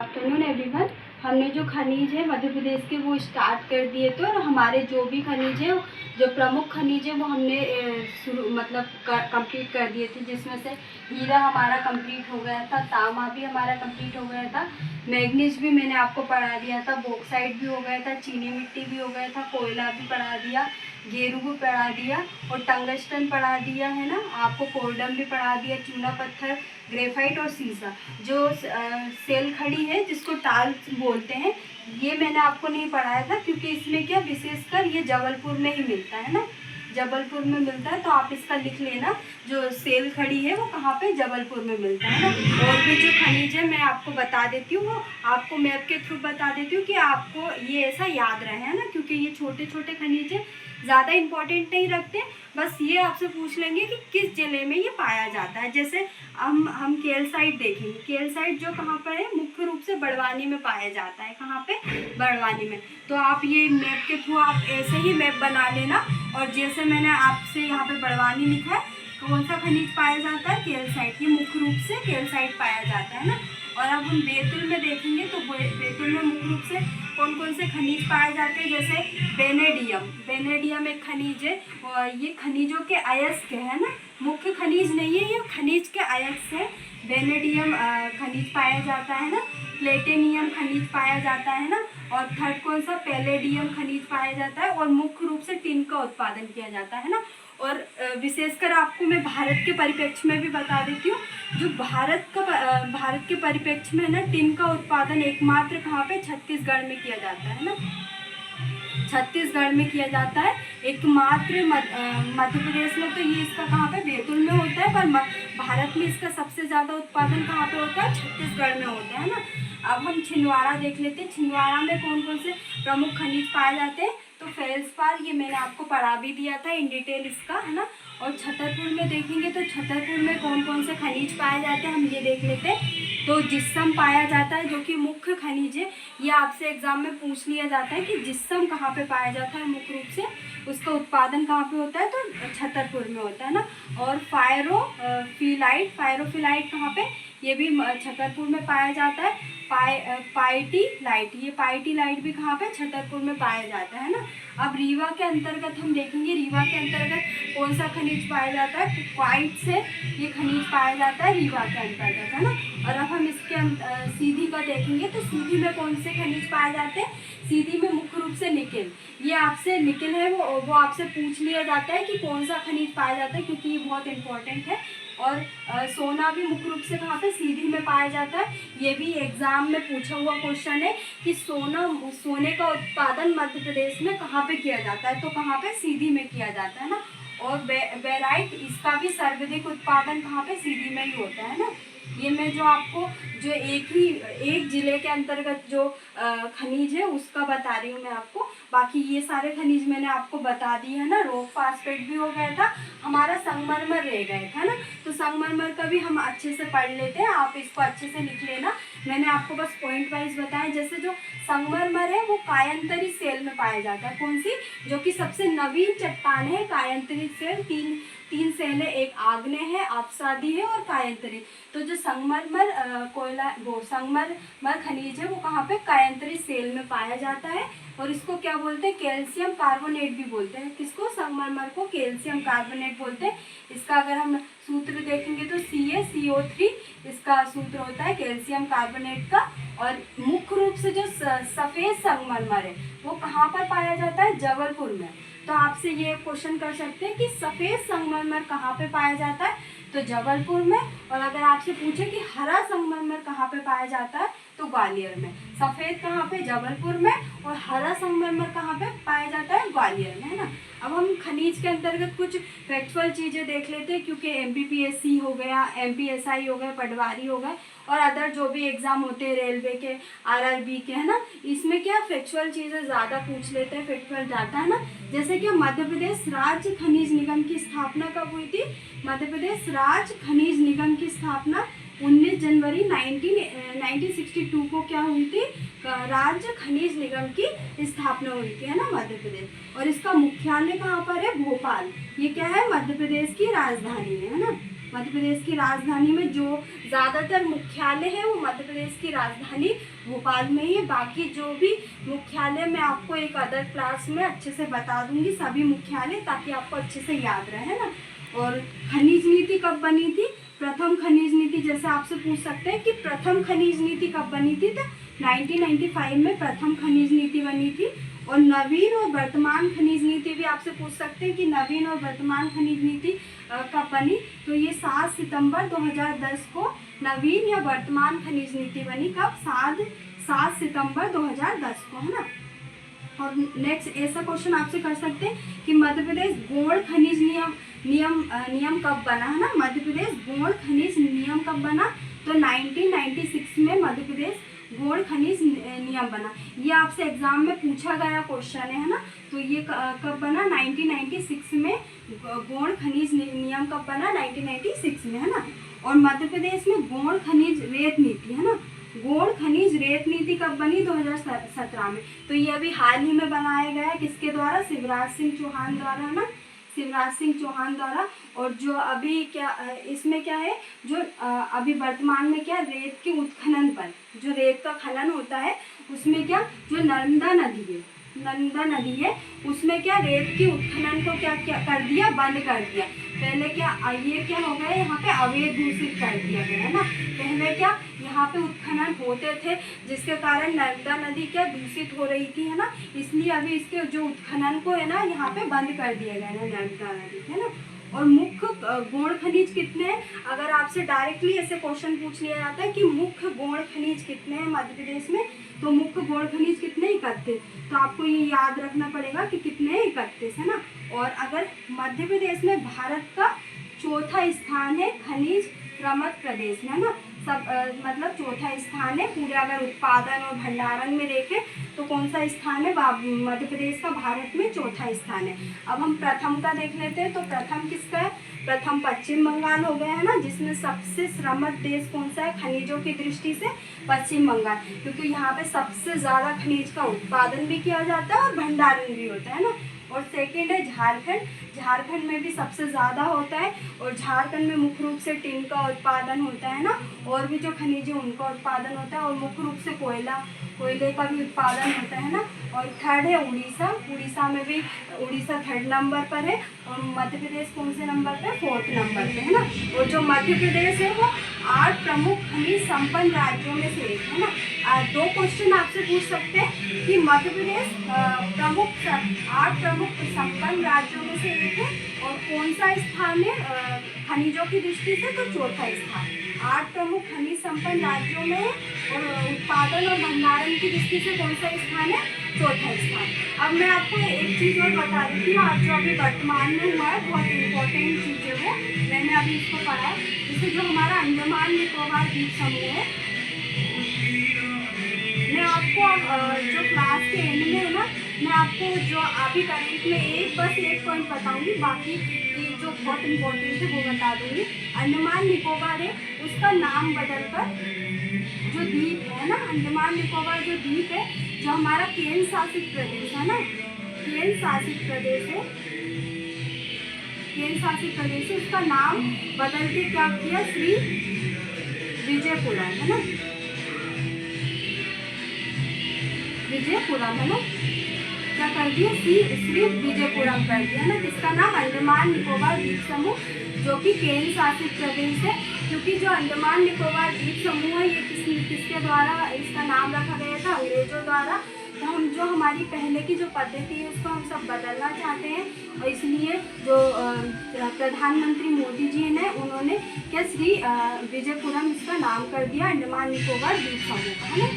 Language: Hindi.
Afternoon everyone. हमने जो खनिज है मध्य प्रदेश के वो स्टार्ट कर दिए थे और हमारे जो भी खनिज है, जो प्रमुख खनिज है वो हमने कंप्लीट कर दिए थे, जिसमें से हीरा हमारा कंप्लीट हो गया था, तांबा भी हमारा कंप्लीट हो गया था, मैग्नीज भी मैंने आपको पढ़ा दिया था, बॉक्साइट भी हो गया था, चीनी मिट्टी भी हो गया था, कोयला भी पढ़ा दिया, गेरू भी पढ़ा दिया और टंगस्टन पढ़ा दिया है ना, आपको कोर्डम भी पढ़ा दिया, चूना पत्थर, ग्रेफाइट और सीसा। जो सेल खड़ी है जिसको टाल बोलते हैं, ये मैंने आपको नहीं पढ़ाया था क्योंकि इसमें क्या विशेषकर ये जबलपुर में ही मिलता है ना, जबलपुर में मिलता है, तो आप इसका लिख लेना। जो सेल खड़ी है वो कहाँ पे, जबलपुर में मिलता है ना। और भी जो खनिज है मैं आपको बता देती हूँ, वो आपको मैप के थ्रू बता देती हूँ कि आपको ये ऐसा याद रहे, है ना, क्योंकि ये छोटे छोटे खनिज है, ज़्यादा इम्पोर्टेंट नहीं रखते, बस ये आपसे पूछ लेंगे कि किस ज़िले में ये पाया जाता है। जैसे हम कैल्साइट देखेंगे, कैल्साइट जो कहाँ पर है, मुख्य रूप से बड़वानी में पाया जाता है। कहाँ पे, बड़वानी में। तो आप ये मैप के थ्रू आप ऐसे ही मैप बना लेना, और जैसे मैंने आपसे यहाँ पे बड़वानी लिखा है, कौन सा खनिज पाया जाता है, कैल्साइट, ये मुख्य रूप से कैल्साइट पाया जाता है ना। और अब हम बैतूल में देखेंगे तो बैतूल में मुख्य रूप से कौन कौन से खनिज पाए जाते हैं, जैसे वेनेडियम, वेनेडियम एक खनिज है, और ये खनिजों के अयस्क है ना, मुख्य खनिज नहीं है, ये खनिज के अयस्क है। वेनेडियम खनिज पाया जाता है ना, प्लेटिनियम खनिज पाया जाता है ना, और थर्ड कौन सा, पैलेडियम खनिज पाया जाता है, और मुख्य रूप से टिन का उत्पादन किया जाता है ना। और विशेषकर आपको मैं भारत के परिप्रेक्ष्य में भी बता देती हूँ, जो भारत के परिप्रेक्ष्य में ना टिन का उत्पादन एकमात्र कहाँ पे, छत्तीसगढ़ में किया जाता है ना, छत्तीसगढ़ में किया जाता है एकमात्र। मध्य प्रदेश में तो ये इसका कहाँ पे, बैतूल में होता है, पर भारत में इसका सबसे ज़्यादा उत्पादन कहाँ पे होता है, छत्तीसगढ़ में होता है ना। अब हम छिंदवाड़ा देख लेते हैं, छिंदवाड़ा में कौन कौन से प्रमुख खनिज पाए जाते हैं। तो फेल्सपार ये मैंने आपको पढ़ा भी दिया था इन डिटेल इसका, है ना। और छतरपुर में देखेंगे तो छतरपुर में कौन कौन से खनिज पाए जाते हैं, हम ये देख लेते हैं। तो जिप्सम पाया जाता है, जो कि मुख्य खनिज है, ये आपसे एग्जाम में पूछ लिया जाता है कि जिप्सम कहाँ पे पाया जाता है, मुख्य रूप से उसका उत्पादन कहाँ पे होता है, तो छतरपुर में होता है ना। और फायरोफिलाइट कहाँ पे, ये भी छतरपुर में पाया जाता है। पाइटी लाइट, ये पाइटी लाइट भी कहाँ पे, छतरपुर में पाया जाता है ना। अब रीवा के अंतर्गत हम देखेंगे, रीवा के अंतर्गत कौन सा खनिज पाया जाता है, क्वाइट से ये खनिज पाया जाता है रीवा के अंतर्गत, है ना। और अब हम इसके सीधी का देखेंगे, तो सीधी में कौन से खनिज पाए जाते हैं, सीधी में मुख्य रूप से निकेल, ये आपसे निकेल है वो आपसे पूछ लिया जाता है कि कौन सा खनिज पाया जाता है, क्योंकि ये बहुत इंपॉर्टेंट है। और सोना भी मुख्य रूप से कहाँ पे, सीधी में पाया जाता है। ये भी एग्जाम में पूछा हुआ क्वेश्चन है कि सोने का उत्पादन मध्य प्रदेश में कहाँ पे किया जाता है, तो कहाँ पे, सीधी में किया जाता है ना। और बेराइट, इसका भी सर्वाधिक उत्पादन कहाँ पे, सीधी में ही होता है ना। ये मैं जो आपको जो एक जिले के अंतर्गत जो खनिज है उसका बता रही हूँ मैं आपको। बाकी ये सारे खनिज मैंने आपको बता दिए है ना। रॉक फास्फेट भी हो गया था हमारा, संगमरमर रह गए था ना, तो संगमरमर का भी हम अच्छे से पढ़ लेते हैं, आप इसको अच्छे से लिख लेना। मैंने आपको बस पॉइंट वाइज बताया। जैसे जो संगमरमर है वो कायांतरित सेल में पाया जाता है, कौन सी, जो कि सबसे नवीन चट्टान है, कायांतरित सेल, तीन सेल है, एक आग्नेय है, अपसादी है और कायांतरित। तो जो संगमरमर संगमरमर खनिज है वो कहाँ पे, कायांतरित सेल में पाया जाता है। और इसको क्या बोलते हैं, कैल्शियम कार्बोनेट भी बोलते हैं। किसको, संगमरमर को कैल्शियम कार्बोनेट बोलते हैं। इसका अगर हम सूत्र देखेंगे तो CaCO3 इसका सूत्र होता है कैल्शियम कार्बोनेट का। और मुख्य रूप से जो सफ़ेद संगमरमर है वो कहाँ पर पाया जाता है, जबलपुर में। तो आपसे ये क्वेश्चन कर सकते हैं कि सफ़ेद संगमरमर कहाँ पे पाया जाता है, तो जबलपुर में। और अगर आपसे पूछे कि हरा संगमरमर कहाँ पे पाया जाता है, तो ग्वालियर में। सफ़ेद कहाँ पे, जबलपुर में, और हरा संगमरमर कहाँ पे पाया जाता है, ग्वालियर में, है ना। अब हम खनिज के अंतर्गत कुछ फैक्चुअल चीज़ें देख लेते हैं, क्योंकि MPPSC हो गया, MPSI हो गया, पटवारी हो गए, और अदर जो भी एग्ज़ाम होते हैं रेलवे के, RRB के, है ना, इसमें क्या फैक्चुअल चीज़ें ज़्यादा पूछ लेते हैं, फैक्चुअल डाटा, है ना। जैसे कि मध्य प्रदेश राज्य खनिज निगम की स्थापना कब हुई थी, मध्य प्रदेश राज्य खनिज निगम की स्थापना 19 जनवरी 1962 को क्या हुई थी, राज्य खनिज निगम की स्थापना हुई थी, है ना, मध्य प्रदेश। और इसका मुख्यालय कहाँ पर है, भोपाल। ये क्या है, मध्य प्रदेश की राजधानी है ना। मध्य प्रदेश की राजधानी में जो ज़्यादातर मुख्यालय है वो मध्य प्रदेश की राजधानी भोपाल में ही है। बाकी जो भी मुख्यालय मैं आपको एक अदर क्लास में अच्छे से बता दूंगी सभी मुख्यालय, ताकि आपको अच्छे से याद रहे ना। और खनिज नीति कब बनी थी? प्रथम खनिज नीति, जैसे आपसे पूछ सकते हैं कि प्रथम खनिज नीति कब बनी थी, तो 1995 में प्रथम खनिज नीति बनी थी। और नवीन और वर्तमान खनिज नीति भी आपसे पूछ सकते हैं कि नवीन और वर्तमान खनिज नीति कब बनी, तो ये 7 सितंबर 2010 को नवीन या वर्तमान खनिज नीति बनी। कब? 7 सितंबर 2010 को, है ना। और नेक्स्ट ऐसा क्वेश्चन आपसे कर सकते हैं कि मध्य प्रदेश गौण खनिज नियम कब बना, है ना। मध्य प्रदेश गौण खनिज नियम कब बना, तो 1996 में मध्य प्रदेश गौण खनिज नियम बना। ये आपसे एग्जाम में पूछा गया क्वेश्चन है ना। तो ये कब बना? 1996 में गौण खनिज नियम कब बना? 1996 में, है ना। और मध्य प्रदेश में गौण खनिज रेत नीति, है ना, गौण खनिज रेत नीति कब बनी? 2017 में। तो ये अभी हाल ही में बनाया गया है, किसके द्वारा? शिवराज सिंह चौहान द्वारा, है ना, शिवराज सिंह चौहान द्वारा। और जो अभी क्या इसमें क्या है, जो अभी वर्तमान में क्या, रेत के उत्खनन पर, जो रेत का खनन होता है उसमें क्या, जो नर्मदा नदी है उसमें क्या, रेत के उत्खनन को क्या कर दिया, बंद कर दिया। पहले क्या, ये क्या हो गया, यहाँ पे अवैध घोषित कर दिया गया, है ना। पहले क्या यहाँ पे उत्खनन होते थे, जिसके कारण नर्मदा नदी क्या दूषित हो रही थी, है ना। इसलिए अभी इसके जो उत्खनन को है ना यहाँ पे बंद कर दिया गया है नर्मदा नदी, है ना। और मुख्य गौण खनिज कितने हैं? अगर आपसे डायरेक्टली ऐसे क्वेश्चन पूछ लिया जाता है कि मुख्य गौण खनिज कितने हैं मध्य प्रदेश में, तो मुख्य गौण खनिज कितने? 31। तो आपको ये याद रखना पड़ेगा कि कितने? 31, है ना। और अगर मध्य प्रदेश में भारत का चौथा स्थान है खनिज क्रमत प्रदेश में, है ना। मतलब चौथा स्थान है पूरे, अगर उत्पादन और भंडारण में देखें तो कौन सा स्थान है? मध्य प्रदेश का भारत में चौथा स्थान है। अब हम प्रथम का देख लेते हैं। तो प्रथम किसका है? प्रथम पश्चिम बंगाल हो गया, है ना, जिसमें सबसे श्रमित देश कौन सा है खनिजों की दृष्टि से? पश्चिम बंगाल, क्योंकि यहाँ पे सबसे ज़्यादा खनिज का उत्पादन भी किया जाता है और भंडारण भी होता है ना। और सेकेंड है झारखंड में भी सबसे ज़्यादा होता है, और झारखंड में मुख्य रूप से टिन का उत्पादन होता है ना, और भी जो खनिज है उनका उत्पादन होता है, और मुख्य रूप से कोयले का भी उत्पादन होता है ना। और थर्ड है उड़ीसा में भी, उड़ीसा 3rd नंबर पर है, और मध्य प्रदेश कौन से नंबर पर? 4th नंबर पे, है ना। और जो मध्य प्रदेश है वो 8 प्रमुख खनिज संपन्न राज्यों में से एक, है ना। 2 क्वेश्चन आपसे पूछ सकते हैं कि मध्य प्रदेश 8 प्रमुख संपन्न राज्यों में से एक है, और कौन सा स्थान है खनिजों की दृष्टि से? तो चौथा स्थान। 8 प्रमुख खनिज संपन्न राज्यों में, और उत्पादन और भंडारण की दृष्टि से कौन सा स्थान है? चौथा स्थान। अब मैं आपको एक चीज़ और बता देती हूँ, आज जो अभी वर्तमान में हुआ है बहुत इम्पोर्टेंट चीज़ है वो, मैंने अभी इसको पढ़ा है। जैसे जो हमारा अंडमान निकोबार द्वीप समूह है, मैं आपको जो क्लास के एंड में है ना, मैं आपको जो अभी करंट में बस एक पॉइंट बताऊंगी, बाकी ये जो बहुत इम्पोर्टेंट है वो बता दूंगी। अंडमान निकोबार है उसका नाम बदलकर जो द्वीप है ना, अंडमान निकोबार जो द्वीप है, जो हमारा केंद्र शासित प्रदेश है ना, केंद्र शासित प्रदेश है, उसका नाम बदल के क्या किया? श्री विजयपुरम, है ना, विजयपुरम, है ना, क्या कर दिया? श्री विजयपुरम कर दिया ना। किसका नाम? अंडमान निकोबार द्वीप समूह, जो कि केंद्र शासित प्रदेश है। क्योंकि जो अंडमान निकोबार द्वीप समूह है ये किसके द्वारा इसका नाम रखा गया था? अंग्रेजों द्वारा। तो हम जो हमारी पहले की जो पद्धति है उसको हम सब बदलना चाहते हैं, और इसलिए जो प्रधानमंत्री मोदी जी ने उन्होंने क्या श्री विजयपुरम इसका नाम कर दिया अंडमान निकोबार द्वीप समूह का, है ना।